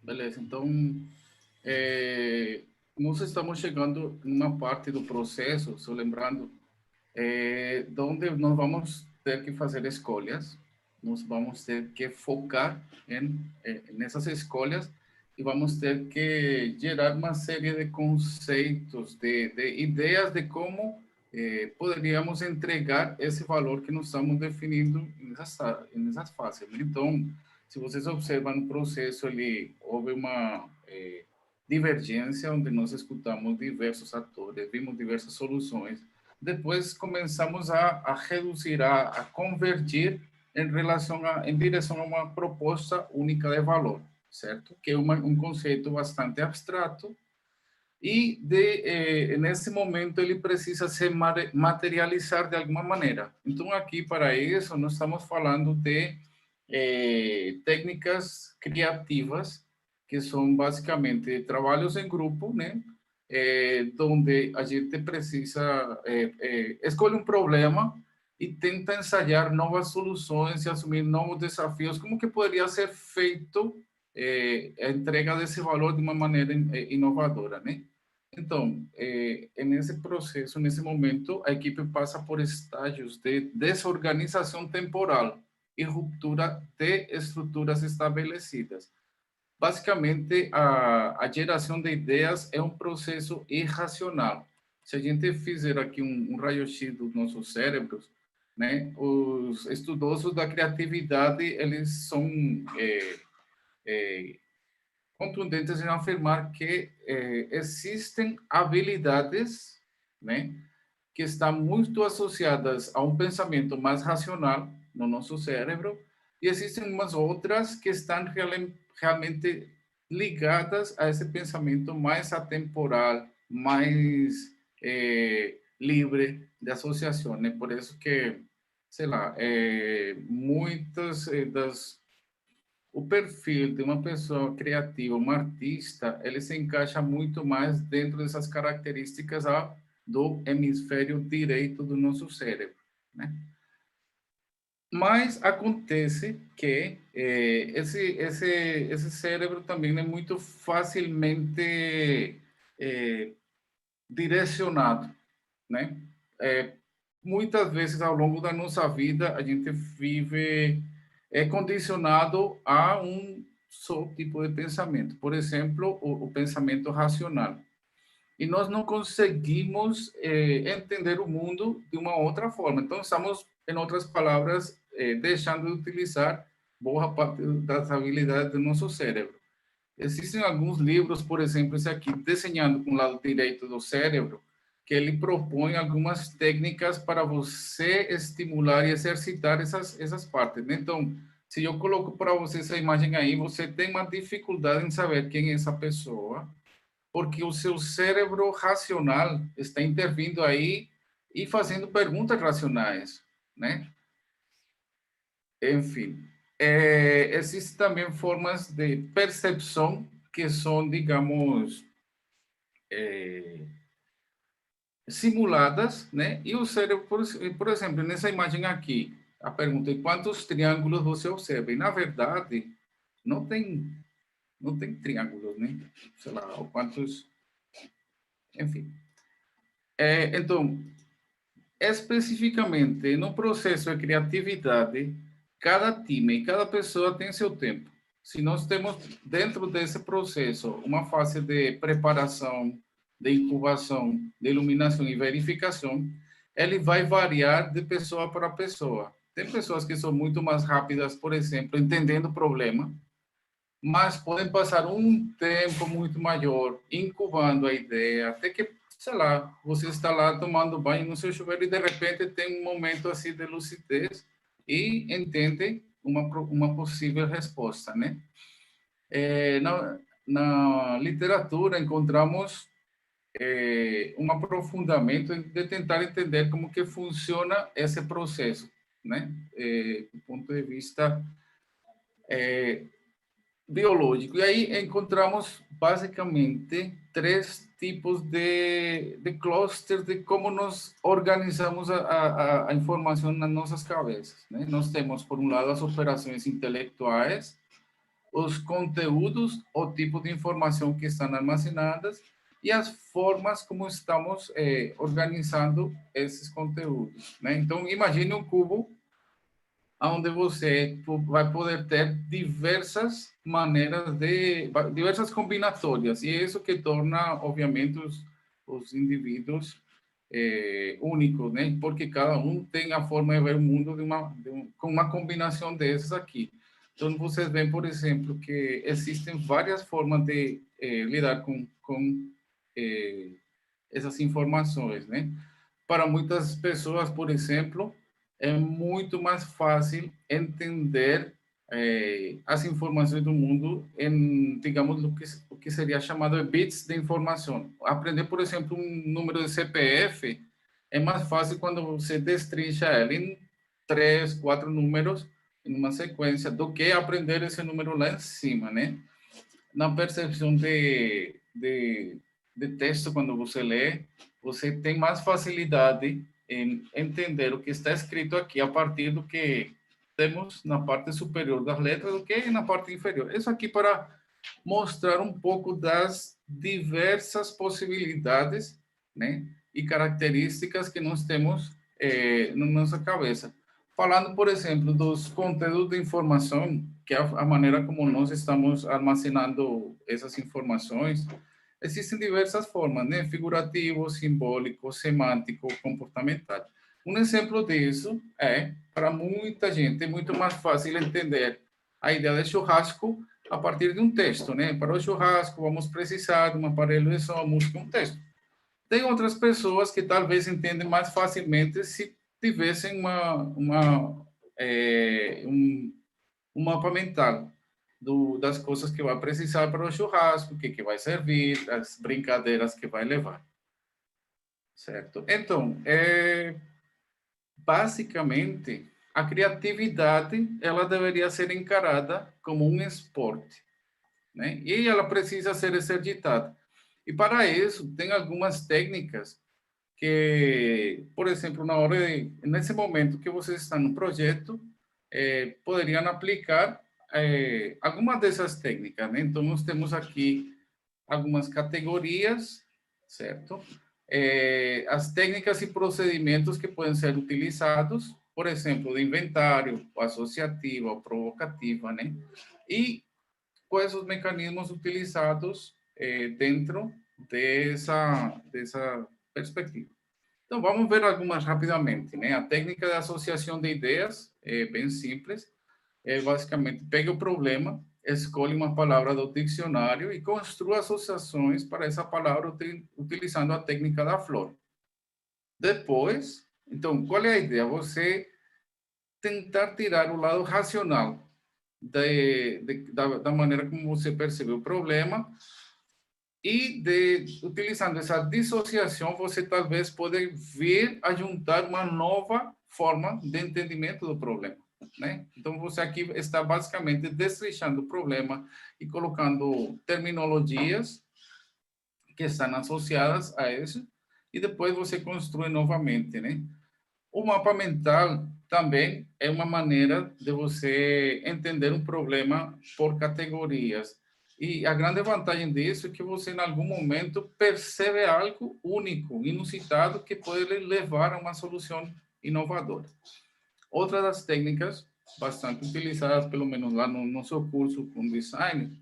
Beleza. Então, é, nós estamos chegando numa parte do processo, só lembrando, onde nós vamos ter que fazer escolhas, nós vamos ter que focar nessas escolhas e vamos ter que gerar uma série de conceitos, de ideias de como poderíamos entregar esse valor que nós estamos definindo nessas fases. Então, se vocês observam no processo, houve uma divergência, onde nós escutamos diversos atores, vimos diversas soluções, depois começamos a reduzir, a convergir em direção a uma proposta única de valor, certo? Que é um conceito bastante abstrato e nesse momento ele precisa se materializar de alguma maneira. Então aqui para isso nós estamos falando de técnicas criativas que são basicamente trabalhos em grupo, né? Onde a gente precisa escolhe um problema e tenta ensaiar novas soluções e assumir novos desafios. Como que poderia ser feito a entrega desse valor de uma maneira inovadora, né? Então, nesse processo, nesse momento, a equipe passa por estágios de desorganização temporal e ruptura de estruturas estabelecidas. Basicamente, a geração de ideias é um processo irracional. Se a gente fizer aqui um raio-x dos nossos cérebros, né, os estudiosos da criatividade, eles são é, contundentes em afirmar que existem habilidades, né, que estão muito associadas a um pensamento mais racional no nosso cérebro, e existem umas outras que estão realmente ligadas a esse pensamento mais atemporal, mais livre de associação, né? Por isso que, sei lá, muitas das o perfil de uma pessoa criativa, uma artista, ele se encaixa muito mais dentro dessas características do hemisfério direito do nosso cérebro, né? Mas acontece que esse cérebro também é muito facilmente eh, direcionado, né? É, muitas vezes ao longo da nossa vida a gente vive condicionado a um só tipo de pensamento, por exemplo, o pensamento racional. E nós não conseguimos entender o mundo de uma outra forma. Então, estamos, em outras palavras, deixando de utilizar boa parte das habilidades do nosso cérebro. Existem alguns livros, por exemplo, esse aqui, Desenhando com o Lado Direito do Cérebro, que ele propõe algumas técnicas para você estimular e exercitar essas partes, né? Então, se eu coloco para você essa imagem aí, você tem uma dificuldade em saber quem é essa pessoa, porque o seu cérebro racional está intervindo aí e fazendo perguntas racionais, né? Enfim, existem também formas de percepção que são, digamos, simuladas, né? E o cérebro, por exemplo, nessa imagem aqui, a pergunta é quantos triângulos você observa? E, na verdade, não tem, não tem triângulos, né? Sei lá, ou quantos... Enfim. Então, especificamente no processo de criatividade, cada time e cada pessoa tem seu tempo. Se nós temos dentro desse processo uma fase de preparação, de incubação, de iluminação e verificação, ele vai variar de pessoa para pessoa. Tem pessoas que são muito mais rápidas, por exemplo, entendendo o problema, mas podem passar um tempo muito maior incubando a ideia, até que, sei lá, você está lá tomando banho no seu chuveiro e de repente tem um momento assim de lucidez e entende uma possível resposta, né? Na literatura encontramos um aprofundamento de tentar entender como que funciona esse processo, né? Do ponto de vista biológico. E aí encontramos basicamente três tipos de clusters de como nós organizamos a informação nas nossas cabeças, né? Nós temos, por um lado, as operações intelectuais, os conteúdos, o tipo de informação que estão armazenadas e as formas como estamos organizando esses conteúdos, né? Então, imagine um cubo onde você vai poder ter diversas maneiras diversas combinatórias, e é isso que torna, obviamente, os indivíduos únicos, né? Porque cada um tem a forma de ver o mundo com uma combinação dessas aqui. Então, vocês veem, por exemplo, que existem várias formas de lidar com essas informações, né? Para muitas pessoas, por exemplo, é muito mais fácil entender as informações do mundo em, digamos, o que seria chamado de bits de informação. Aprender, por exemplo, um número de CPF é mais fácil quando você destrincha ele em 3, 4 números em uma sequência do que aprender esse número lá em cima, né? Na percepção de texto, quando você lê, você tem mais facilidade em entender o que está escrito aqui a partir do que temos na parte superior das letras do que na parte inferior. Isso aqui para mostrar um pouco das diversas possibilidades, né, e características que nós temos na nossa cabeça. Falando, por exemplo, dos conteúdos de informação, que é a maneira como nós estamos armazenando essas informações, existem diversas formas, né? Figurativo, simbólico, semântico, comportamental. Um exemplo disso é, para muita gente, é muito mais fácil entender a ideia de churrasco a partir de um texto, né? Para o churrasco, vamos precisar de um aparelho de som, música, um texto. Tem outras pessoas que talvez entendem mais facilmente se tivessem um mapa mental das coisas que vai precisar para o churrasco, o que vai servir, as brincadeiras que vai levar, certo? Então, basicamente, a criatividade ela deveria ser encarada como um esporte, né? E ela precisa ser exercitada. E para isso, tem algumas técnicas que, por exemplo, nesse momento que vocês estão no projeto, poderiam aplicar algumas dessas técnicas, né? Então, nós temos aqui algumas categorias, certo? As técnicas e procedimentos que podem ser utilizados, por exemplo, de inventário, associativa, provocativa, né? E quais os mecanismos utilizados dentro dessa perspectiva. Então, vamos ver algumas rapidamente, né? A técnica de associação de ideias é bem simples. É basicamente, pega o problema, escolhe uma palavra do dicionário e construa associações para essa palavra utilizando a técnica da flor. Depois, então, qual é a ideia? Você tentar tirar o lado racional da maneira como você percebe o problema e utilizando essa dissociação, você talvez pode vir a juntar uma nova forma de entendimento do problema, né? Então, você aqui está basicamente destrinchando o problema e colocando terminologias que estão associadas a isso, e depois você constrói novamente, né? O mapa mental também é uma maneira de você entender um problema por categorias. E a grande vantagem disso é que você, em algum momento, percebe algo único, inusitado, que pode levar a uma solução inovadora. Outra das técnicas bastante utilizadas, pelo menos lá no nosso curso com design,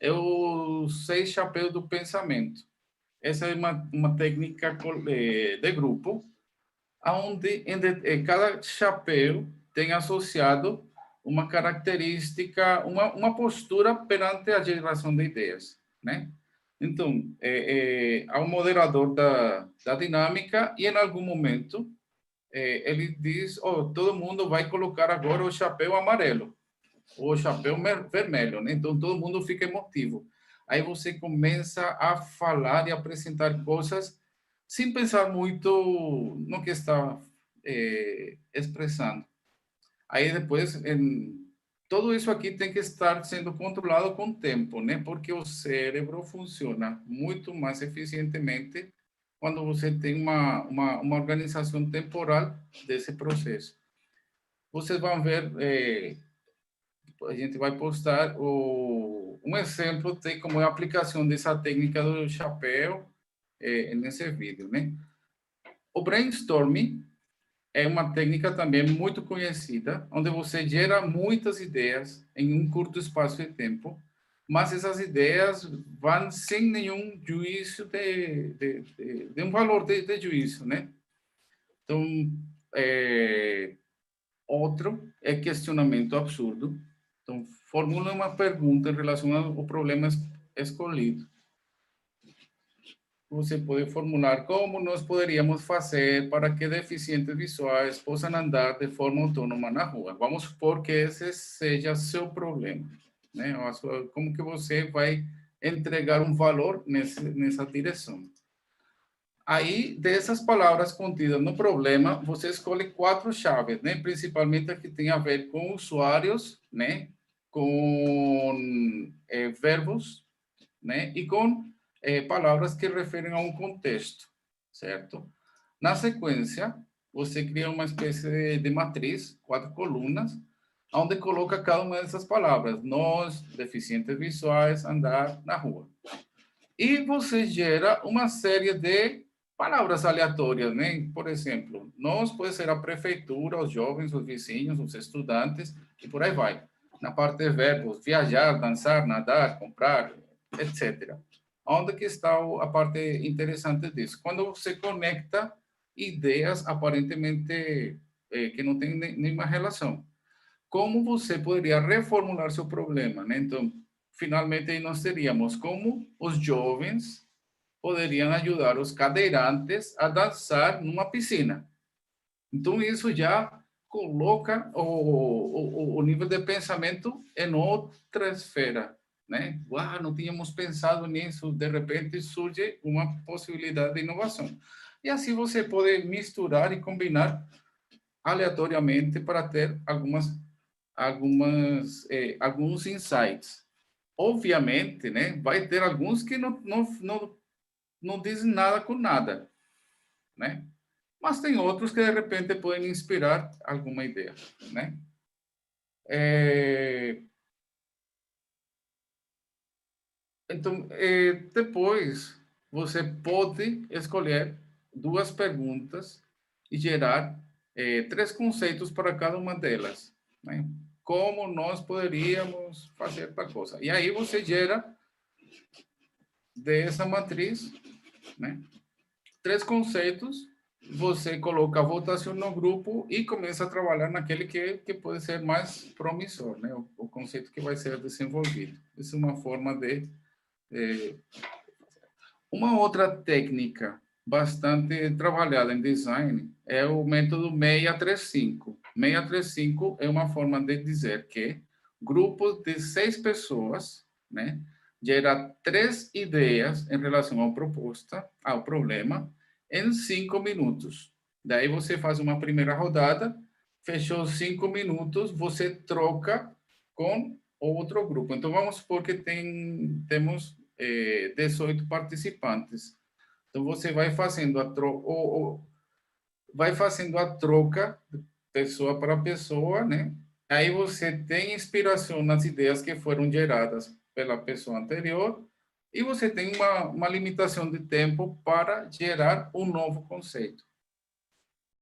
é o 6 chapéus do pensamento. Essa é uma técnica de grupo, onde cada chapéu tem associado uma característica, uma postura perante a geração de ideias, né? Então, há um moderador da dinâmica e, em algum momento, ele diz, oh, todo mundo vai colocar agora o chapéu amarelo, ou o chapéu vermelho, né? Então, todo mundo fica emotivo. Aí você começa a falar e apresentar coisas sem pensar muito no que está expressando. Aí depois, tudo isso aqui tem que estar sendo controlado com o tempo, né? Porque o cérebro funciona muito mais eficientemente quando você tem uma organização temporal desse processo. Vocês vão ver a gente vai postar um exemplo de como é a aplicação dessa técnica do chapéu nesse vídeo, né? O brainstorming é uma técnica também muito conhecida, onde você gera muitas ideias em um curto espaço de tempo, mas essas ideias vão sem nenhum juízo de um valor de juízo, né? Então, outro é questionamento absurdo. Então, formula uma pergunta em relação ao problema escolhido. Você pode formular como nós poderíamos fazer para que deficientes visuais possam andar de forma autônoma na rua. Vamos supor que esse seja seu problema, né? Como que você vai entregar um valor nessa direção. Aí, dessas palavras contidas no problema, você escolhe 4 chaves, né? Principalmente a que tem a ver com usuários, né? Com verbos, né? E com palavras que referem a um contexto, certo? Na sequência, você cria uma espécie de matriz, 4 colunas, onde coloca cada uma dessas palavras. Nós, deficientes visuais, andar na rua. E você gera uma série de palavras aleatórias, né? Por exemplo, nós pode ser a prefeitura, os jovens, os vizinhos, os estudantes, e por aí vai. Na parte de verbos, viajar, dançar, nadar, comprar, etc. Onde que está a parte interessante disso? Quando você conecta ideias aparentemente que não têm nenhuma relação. Como você poderia reformular seu problema, né? Então, finalmente aí nós teríamos como os jovens poderiam ajudar os cadeirantes a dançar numa piscina. Então, isso já coloca o nível de pensamento em outra esfera, né? Uau, não tínhamos pensado nisso, de repente surge uma possibilidade de inovação. E assim você pode misturar e combinar aleatoriamente para ter alguns insights. Obviamente, né, vai ter alguns que não dizem nada com nada, né? Mas tem outros que de repente podem inspirar alguma ideia, né? Então, depois você pode escolher 2 perguntas e gerar 3 conceitos para cada uma delas, né? Como nós poderíamos fazer tal coisa. E aí você gera dessa matriz, né? 3 conceitos, você coloca a votação no grupo e começa a trabalhar naquele que pode ser mais promissor, né? O conceito que vai ser desenvolvido. Essa é uma forma de uma outra técnica bastante trabalhada em design é o método 635. 635 é uma forma de dizer que grupos de 6 pessoas, né, gera 3 ideias em relação à proposta, ao problema, em 5 minutos. Daí você faz uma primeira rodada, fechou 5 minutos, você troca com outro grupo. Então, vamos supor que temos 18 participantes. Então, você vai fazendo vai fazendo a troca de pessoa para pessoa, né? Aí você tem inspiração nas ideias que foram geradas pela pessoa anterior e você tem uma limitação de tempo para gerar um novo conceito.